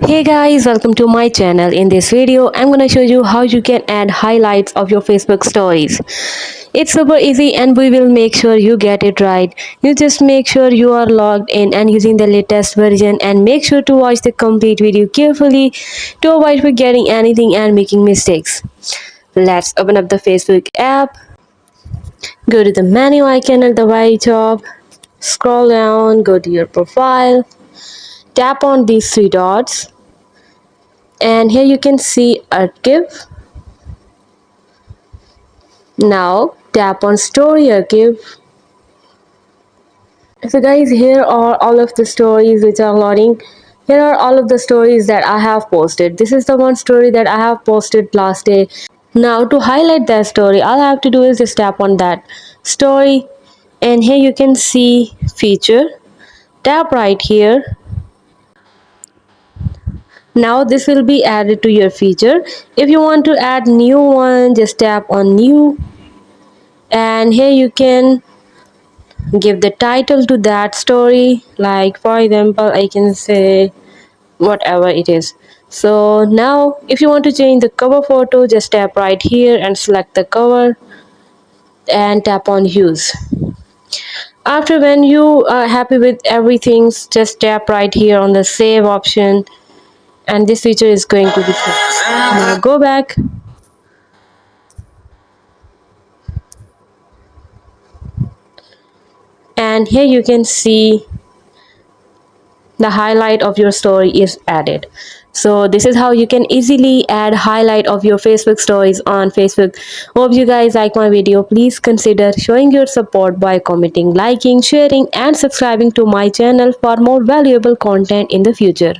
Hey guys, welcome to my channel. In this video, I'm gonna show you how you can add highlights of your Facebook stories. It's super easy and we will make sure you get it right. You just make sure you are logged in and using the latest version, and make sure to watch the complete video carefully to avoid forgetting anything and making mistakes. Let's open up the Facebook app. Go to the menu icon at the right top. Scroll down, go to your profile. Tap on these three dots, and here you can see archive. Now tap on story archive. So guys, here are all of the stories which are loading. Here are all of the stories that I have posted. This is the one story that I have posted last day. Now to highlight that story, all I have to do is just tap on that story, and here you can see feature. Tap right here. Now this will be added to your feature. If you want to add new one, just tap on new, and here you can give the title to that story. Like for example, I can say whatever it is. So now if you want to change the cover photo, just tap right here and select the cover and tap on use. After when you are happy with everything, just tap right here on the save option, and this feature is going to be fixed. Now go back, and here you can see the highlight of your story is added. So this is how you can easily add highlight of your Facebook stories on Facebook. Hope you guys like my video. Please consider showing your support by commenting, liking, sharing and subscribing to my channel for more valuable content in the future.